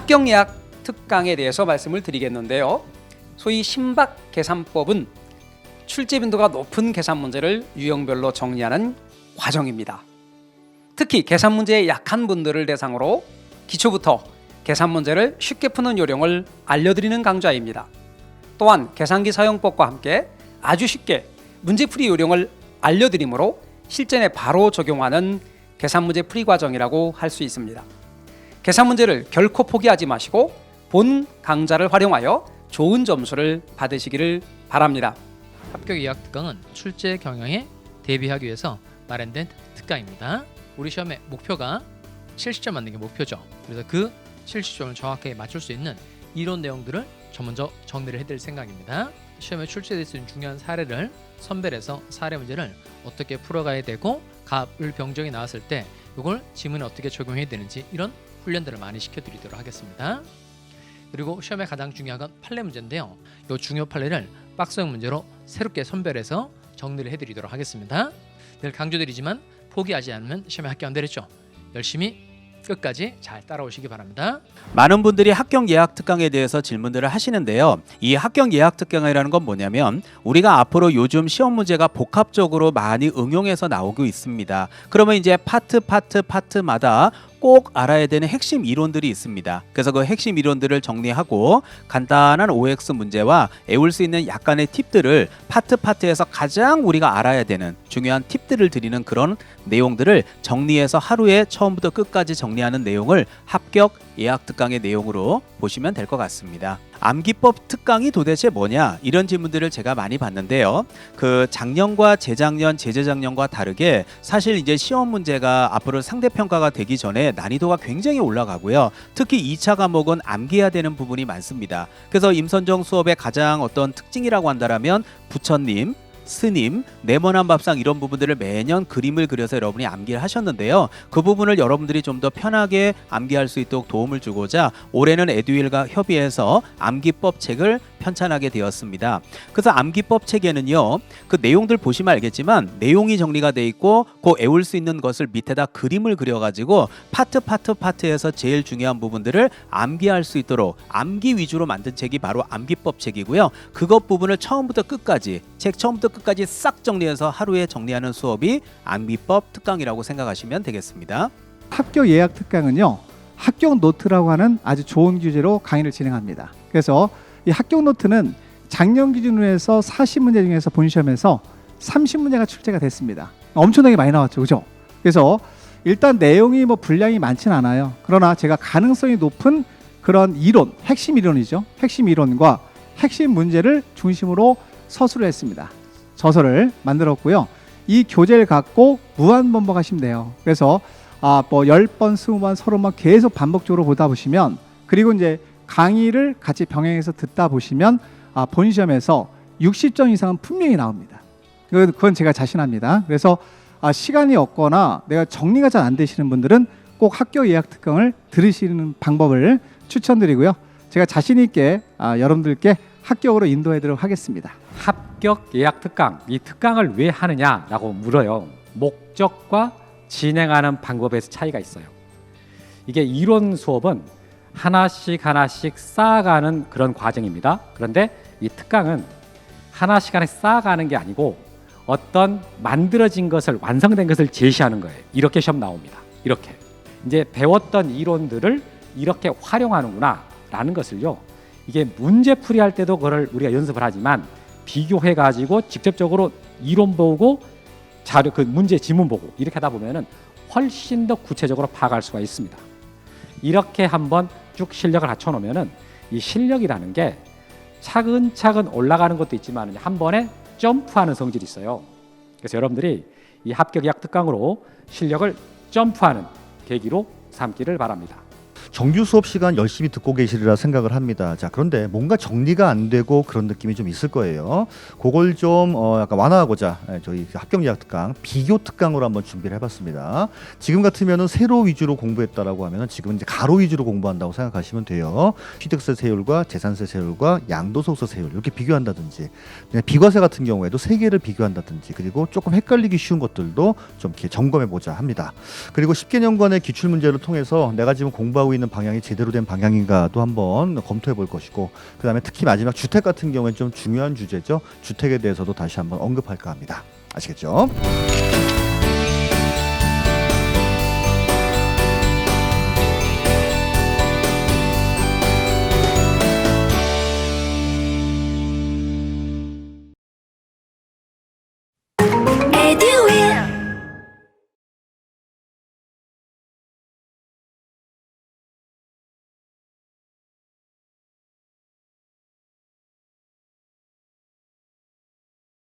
합격예약 특강에 대해서 말씀을 드리겠는데요. 소위 신박 계산법은 출제 빈도가 높은 계산 문제를 유형별로 정리하는 과정입니다. 특히 계산 문제에 약한 분들을 대상으로 기초부터 계산 문제를 쉽게 푸는 요령을 알려드리는 강좌입니다. 또한 계산기 사용법과 함께 아주 쉽게 문제풀이 요령을 알려드리므로 실전에 바로 적용하는 계산 문제 풀이 과정이라고 할 수 있습니다. 계산 문제를 결코 포기하지 마시고 본 강좌를 활용하여 좋은 점수를 받으시기를 바랍니다. 합격 예약 특강은 출제 경향에 대비하기 위해서 마련된 특강입니다. 우리 시험의 목표가 70점 맞는 게 목표죠. 그래서 그 70점을 정확하게 맞출 수 있는 이론 내용들을 저 먼저 정리를 해드릴 생각입니다. 시험에 출제될 수 있는 중요한 사례를 선별해서 사례 문제를 어떻게 풀어가야 되고 갑을 병정이 나왔을 때 이걸 지문에 어떻게 적용해야 되는지 이런 훈련들을 많이 시켜드리도록 하겠습니다. 그리고 시험에 가장 중요한 건 판례 문제인데요. 이 중요 판례를 박스형 문제로 새롭게 선별해서 정리를 해드리도록 하겠습니다. 늘 강조드리지만 포기하지 않으면 시험에 합격 안 되겠죠. 열심히 끝까지 잘 따라오시기 바랍니다. 많은 분들이 합격 예약 특강에 대해서 질문들을 하시는데요. 이 합격 예약 특강이라는 건 뭐냐면 우리가 앞으로 요즘 시험 문제가 복합적으로 많이 응용해서 나오고 있습니다. 그러면 이제 파트마다 꼭 알아야 되는 핵심 이론들이 있습니다. 그래서 그 핵심 이론들을 정리하고 간단한 OX 문제와 외울 수 있는 약간의 팁들을 파트에서 가장 우리가 알아야 되는 중요한 팁들을 드리는 그런 내용들을 정리해서 하루에 처음부터 끝까지 정리하는 내용을 합격 예약 특강의 내용으로 보시면 될 것 같습니다. 암기법 특강이 도대체 뭐냐 이런 질문들을 제가 많이 받는데요. 그 작년과 재작년, 재재작년과 다르게 사실 이제 시험 문제가 앞으로 상대평가가 되기 전에 난이도가 굉장히 올라가고요. 특히 2차 과목은 암기해야 되는 부분이 많습니다. 그래서 임선정 수업의 가장 어떤 특징이라고 한다면 부처님, 스님, 네모난 밥상 이런 부분들을 매년 그림을 그려서 여러분이 암기를 하셨는데요. 그 부분을 여러분들이 좀 더 편하게 암기할 수 있도록 도움을 주고자 올해는 에듀윌과 협의해서 암기법 책을 편찬하게 되었습니다. 그래서 암기법 책에는요. 그 내용들 보시면 알겠지만 내용이 정리가 돼 있고 그 외울 수 있는 것을 밑에다 그림을 그려가지고 파트에서 제일 중요한 부분들을 암기할 수 있도록 암기 위주로 만든 책이 바로 암기법 책이고요. 그것 부분을 처음부터 끝까지 싹 정리해서 하루에 정리하는 수업이 암기법 특강이라고 생각하시면 되겠습니다. 합격 예약 특강은요. 합격 노트라고 하는 아주 좋은 규제로 강의를 진행합니다. 그래서 이 합격 노트는 작년 기준으로 해서 40문제 중에서 본시험에서 30문제가 출제가 됐습니다. 엄청나게 많이 나왔죠. 그죠? 그래서 일단 내용이 뭐 분량이 많진 않아요. 그러나 제가 가능성이 높은 그런 이론, 핵심 이론이죠. 핵심 이론과 핵심 문제를 중심으로 서술을 했습니다. 저서를 만들었고요. 이 교재를 갖고 무한 반복하시면 돼요. 그래서 뭐 10번, 20번, 30번 계속 반복적으로 보다 보시면 그리고 이제 강의를 같이 병행해서 듣다 보시면 본시험에서 60점 이상은 분명히 나옵니다. 그건 제가 자신합니다. 그래서 시간이 없거나 내가 정리가 잘 안 되시는 분들은 꼭 합격 예약 특강을 들으시는 방법을 추천드리고요. 제가 자신 있게 여러분들께 합격으로 인도해드리도록 하겠습니다. 합격 예약 특강, 이 특강을 왜 하느냐라고 물어요. 목적과 진행하는 방법에서 차이가 있어요. 이게 이론 수업은 하나씩 쌓아가는 그런 과정입니다. 그런데 이 특강은 하나씩 쌓아가는 게 아니고 어떤 만들어진 것을, 완성된 것을 제시하는 거예요. 이렇게 시험 나옵니다. 이렇게 이제 배웠던 이론들을 이렇게 활용하는구나 라는 것을요, 이게 문제풀이 할 때도 그걸 우리가 연습을 하지만 비교해 가지고 직접적으로 이론 보고 자료, 그 문제 지문 보고 이렇게 하다 보면은 훨씬 더 구체적으로 파악할 수가 있습니다. 이렇게 한번 쭉 실력을 갖춰 놓으면은 이 실력이라는 게 차근차근 올라가는 것도 있지만 한 번에 점프하는 성질이 있어요. 그래서 여러분들이 이 합격 예약 특강으로 실력을 점프하는 계기로 삼기를 바랍니다. 정규 수업 시간 열심히 듣고 계시리라 생각을 합니다. 자, 그런데 뭔가 정리가 안 되고 그런 느낌이 좀 있을 거예요. 그걸 좀 약간 완화하고자 저희 합격 예약 특강 비교 특강으로 한번 준비를 해봤습니다. 지금 같으면은 세로 위주로 공부했다라고 하면은 지금은 이제 가로 위주로 공부한다고 생각하시면 돼요. 취득세 세율과 재산세 세율과 양도소득세 세율 이렇게 비교한다든지, 비과세 같은 경우에도 세 개를 비교한다든지, 그리고 조금 헷갈리기 쉬운 것들도 좀 이렇게 점검해 보자 합니다. 그리고 10개년간의 기출 문제를 통해서 내가 지금 공부하고 있는 있는 방향이 제대로 된 방향인가도 한번 검토해 볼 것이고, 그다음에 특히 마지막 주택 같은 경우에는 좀 중요한 주제죠. 주택에 대해서도 다시 한번 언급할까 합니다. 아시겠죠?